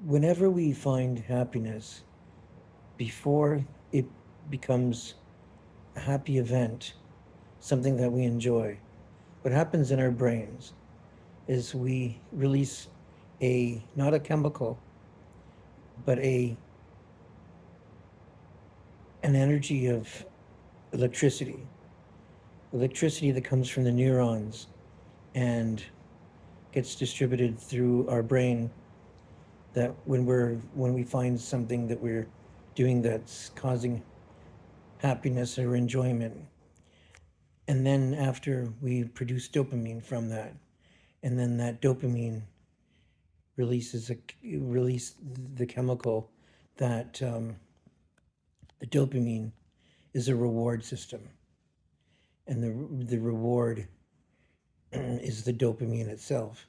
Whenever we find happiness, before it becomes a happy event, something that we enjoy, what happens in our brains is we release a, not a chemical, but an energy of electricity. Electricity that comes from the neurons and gets distributed through our brain, that when we find something that we're doing that's causing happiness or enjoyment, and then after we produce dopamine from that, and then that dopamine releases a release the chemical that the dopamine is a reward system, and the reward is the dopamine itself.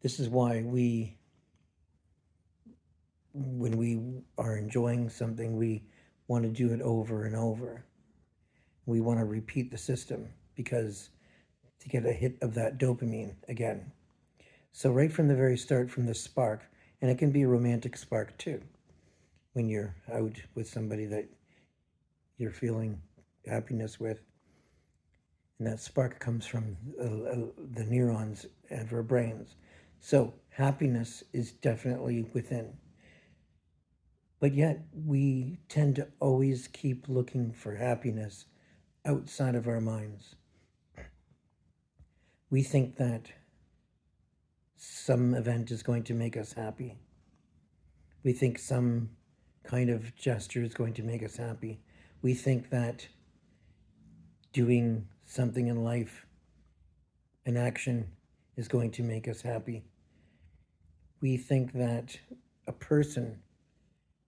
This is why we, when we are enjoying something, we want to do it over and over. We want to repeat the system because to get a hit of that dopamine again. So right from the very start, from the spark, and it can be a romantic spark too, when you're out with somebody that you're feeling happiness with, and that spark comes from the neurons of our brains. So happiness is definitely within. But yet we tend to always keep looking for happiness outside of our minds. We think that some event is going to make us happy. We think some kind of gesture is going to make us happy. We think that doing something in life, an action, is going to make us happy. We think that a person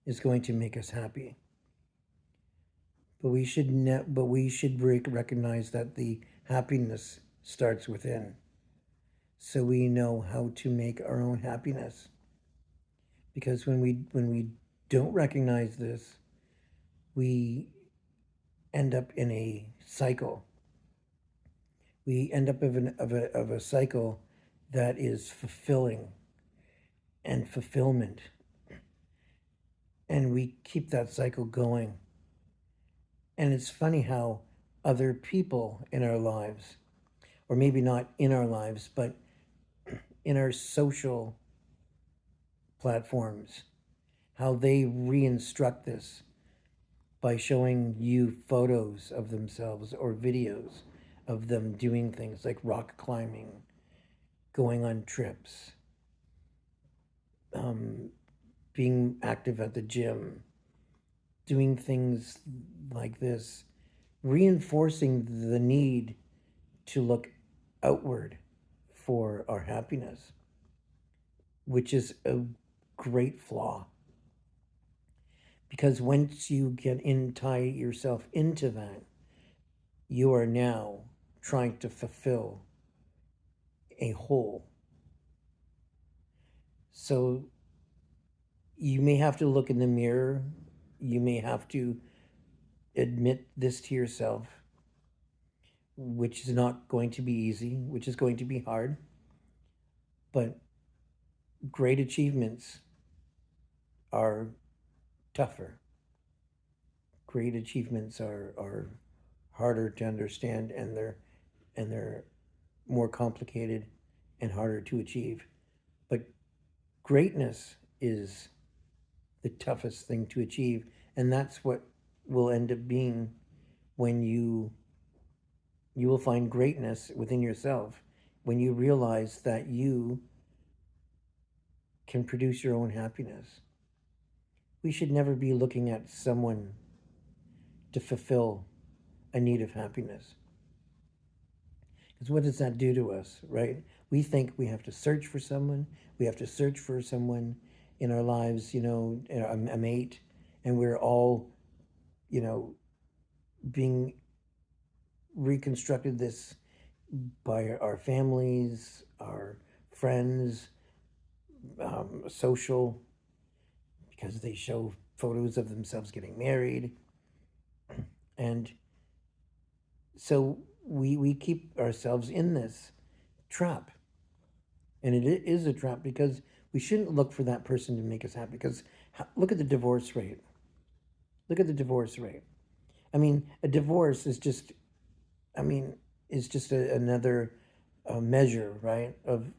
is going to make us happy. But we should recognize that the happiness starts within. So we know how to make our own happiness. Because when we don't recognize this, we end up in a cycle. We end up of a cycle that is fulfilling and fulfillment. And we keep that cycle going. And it's funny how other people in our lives, or maybe not in our lives, but in our social platforms, how they re-instruct this by showing you photos of themselves or videos of them doing things like rock climbing, going on trips, um, being active at the gym, doing things like this, reinforcing the need to look outward for our happiness, which is a great flaw. Because once you tie yourself into that, you are now trying to fulfill a whole. So you may have to look in the mirror. You may have to admit this to yourself, which is not going to be easy, which is going to be hard. But great achievements are tougher. Great achievements are harder to understand, and they're more complicated and harder to achieve. But greatness is the toughest thing to achieve, and that's what will end up being when you will find greatness within yourself when you realize that you can produce your own happiness. We should never be looking at someone to fulfill a need of happiness. Because what does that do to us, right? We think we have to search for someone, we have to search for someone in our lives, a mate, and we're all, you know, being reconstructed this by our families, our friends, social, because they show photos of themselves getting married. And so we keep ourselves in this trap. And it is a trap because We shouldn't look for that person to make us happy because look at the divorce rate. Look at the divorce rate. I mean, a divorce is just, I mean, is just another measure, right, of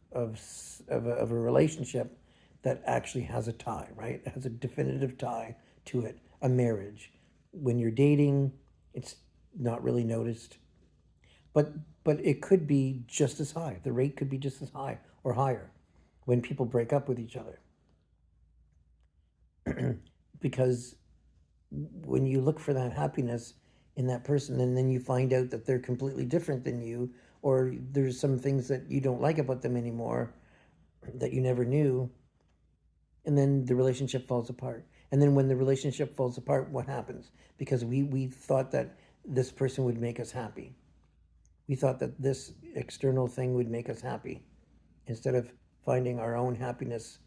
a relationship that actually has a tie, right? It has a definitive tie to it, a marriage. When you're dating, it's not really noticed, but it could be just as high. The rate could be just as high or higher when people break up with each other, because when you look for that happiness in that person and then you find out that they're completely different than you, or there's some things that you don't like about them anymore that you never knew, and then the relationship falls apart. And then when the relationship falls apart, what happens? Because we thought that this person would make us happy. We thought that this external thing would make us happy instead of finding our own happiness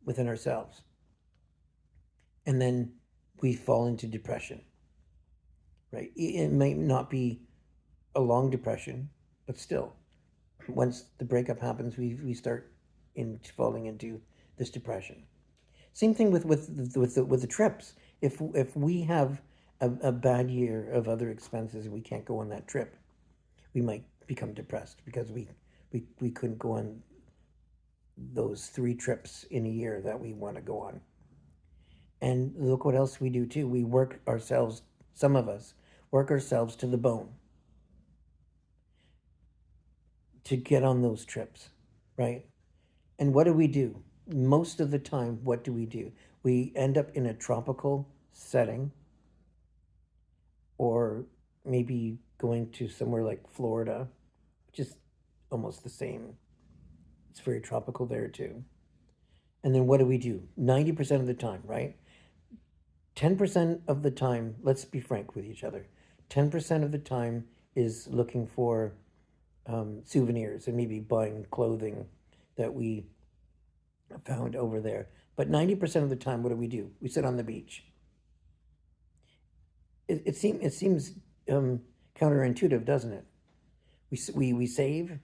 within ourselves. And then we fall into depression, right? It might not be a long depression, but still, once the breakup happens, we start in falling into this depression. Same thing with the trips. If we have a bad year of other expenses and we can't go on that trip, we might become depressed because we couldn't go on those 3 trips in a year that we want to go on. And look what else we do too. We work ourselves, some of us work ourselves to the bone to get on those trips, right? And what do we do? Most of the time, what do we do? We end up in a tropical setting, or maybe going to somewhere like Florida, which is almost the same. It's very tropical there too. And then what do we do? 90% of the time, right? 10% of the time, let's be frank with each other. 10% of the time is looking for souvenirs and maybe buying clothing that we found over there. But 90% of the time, what do? We sit on the beach. It seems counterintuitive, doesn't it? We save.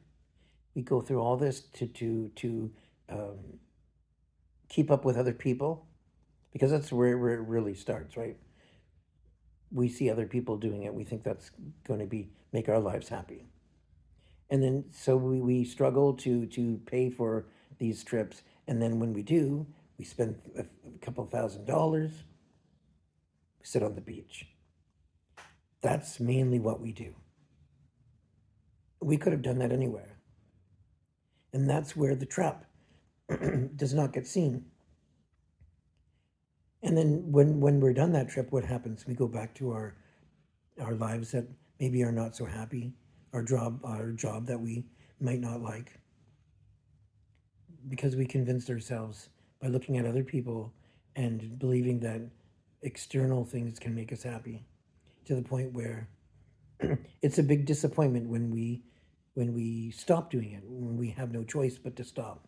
We go through all this to um, keep up with other people, because that's where it really starts, right? We see other people doing it. We think that's going to be make our lives happy, and then so we struggle to pay for these trips, and then when we do, we spend a couple $1,000. We sit on the beach. That's mainly what we do. We could have done that anywhere. And that's where the trap does not get seen. And then when we're done that trip, what happens? We go back to our lives that maybe are not so happy, our job that we might not like, because we convinced ourselves by looking at other people and believing that external things can make us happy, to the point where it's a big disappointment when we stop doing it, when we have no choice but to stop,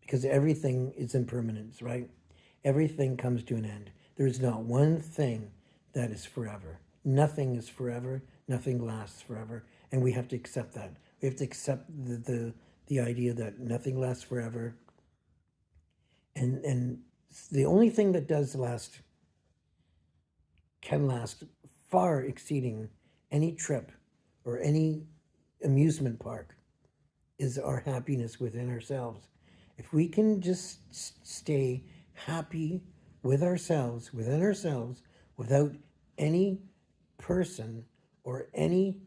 because everything is impermanence, right? Everything comes to an end. There is not one thing that is forever. Nothing is forever. Nothing lasts forever, and we have to accept that. We have to accept the idea that nothing lasts forever, and the only thing that does last can last far exceeding any trip or any amusement park is our happiness within ourselves. If we can just stay happy with ourselves, within ourselves, without any person or any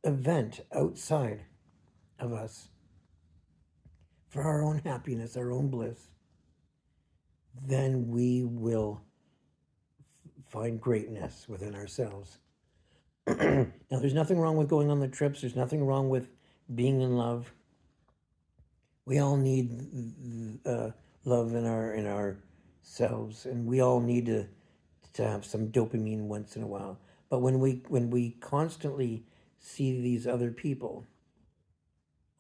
event outside of us, for our own happiness, our own bliss, then we will find greatness within ourselves. Now, there's nothing wrong with going on the trips. There's nothing wrong with being in love. We all need love in ourselves, and we all need to have some dopamine once in a while. But when we constantly see these other people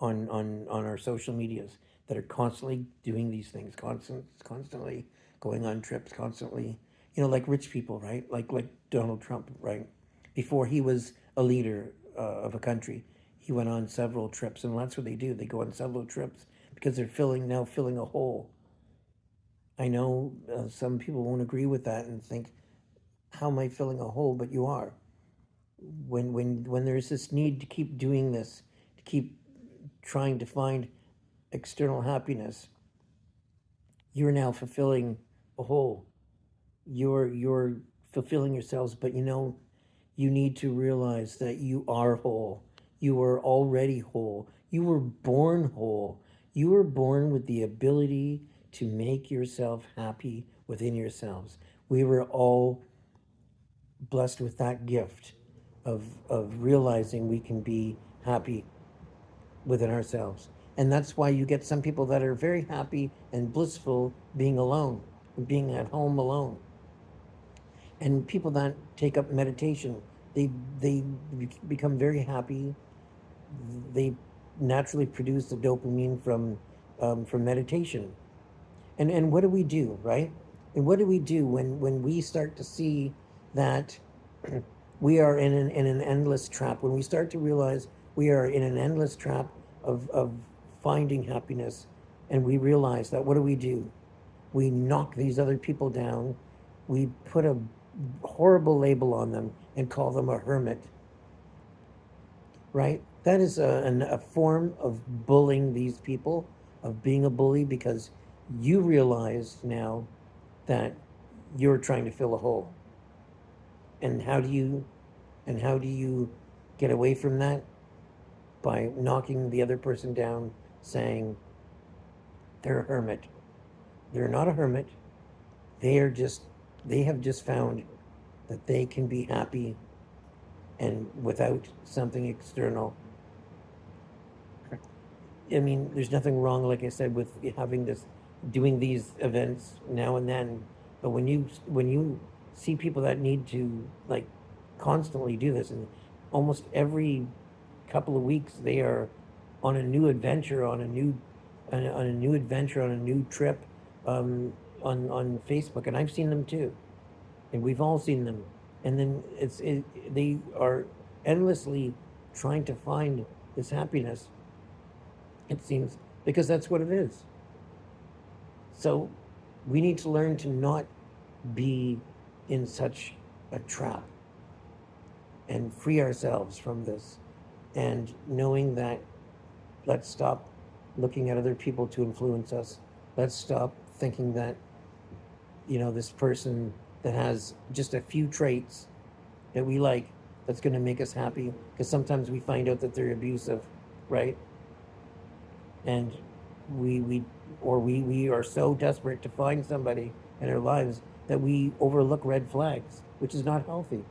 on our social medias that are constantly doing these things, constantly going on trips, constantly, like rich people, right? Like Donald Trump, right? Before he was a leader of a country, he went on several trips, and that's what they do. They go on several trips because they're filling a hole. I know some people won't agree with that and think, how am I filling a hole? But you are. When there's this need to keep doing this, to keep trying to find external happiness, you're now fulfilling a hole. You're fulfilling yourselves, but you need to realize that you are whole. You are already whole. You were born whole. You were born with the ability to make yourself happy within yourselves. We were all blessed with that gift of realizing we can be happy within ourselves. And that's why you get some people that are very happy and blissful being alone, being at home alone. And people that take up meditation, they become very happy. They naturally produce the dopamine from meditation. And what do we do, right? And what do we do when we start to see that we are in an endless trap? When we start to realize we are in an endless trap of finding happiness, and we realize that, what do? We knock these other people down. We put a horrible label on them and call them a hermit, right? That is a form of bullying these people, of being a bully, because you realize now that you're trying to fill a hole. And how do you get away from that? By knocking the other person down, saying they're a hermit. They're not a hermit. They have just found that they can be happy and without something external. I mean, there's nothing wrong, like I said, with having this, doing these events now and then. But when you see people that need to, like, constantly do this, and almost every couple of weeks they are on a new adventure, on a new adventure, on a new trip, on Facebook, and I've seen them too, and we've all seen them. And then they are endlessly trying to find this happiness, it seems, because that's what it is. So we need to learn to not be in such a trap and free ourselves from this. And knowing that, let's stop looking at other people to influence us. Let's stop thinking that, this person that has just a few traits that we like, that's going to make us happy. Because sometimes we find out that they're abusive, right? And we are so desperate to find somebody in our lives that we overlook red flags, which is not healthy,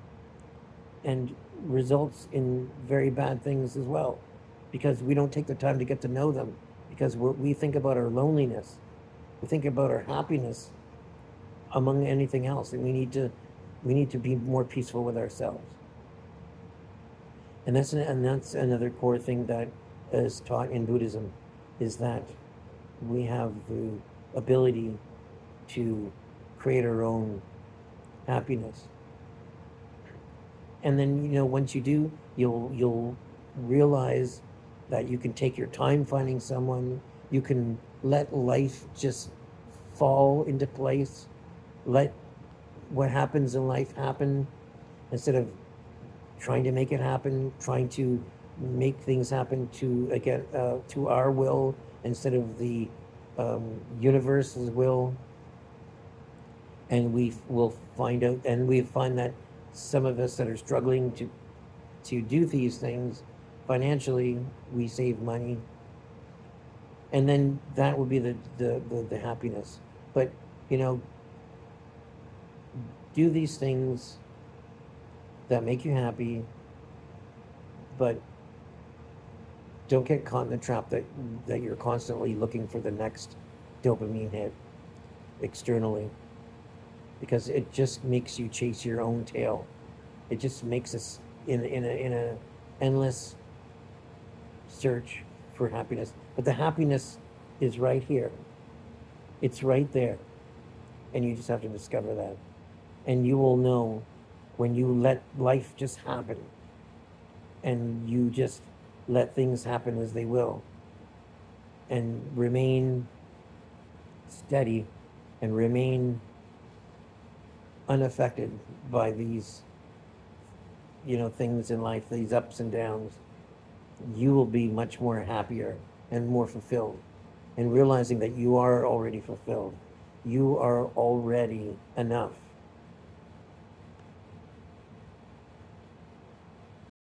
and results in very bad things as well, because we don't take the time to get to know them, because we think about our loneliness, we think about our happiness among anything else, and we need to be more peaceful with ourselves. And that's another core thing that is taught in Buddhism, is that we have the ability to create our own happiness. And then, once you do, you'll realize that you can take your time finding someone. You can let life just fall into place. Let what happens in life happen, instead of trying to make it happen, trying to make things happen to, again, to our will, instead of the universe's will. And we will find out, and we find that some of us that are struggling to do these things financially, we save money, and then that will be the happiness. But, do these things that make you happy, but don't get caught in the trap that you're constantly looking for the next dopamine hit externally, because it just makes you chase your own tail. It just makes us in a endless search for happiness. But the happiness is right here. It's right there, and you just have to discover that. And you will know when you let life just happen, and you just let things happen as they will. and remain steady and remain unaffected by these, things in life, these ups and downs, you will be much more happier and more fulfilled. And realizing that you are already fulfilled, you are already enough.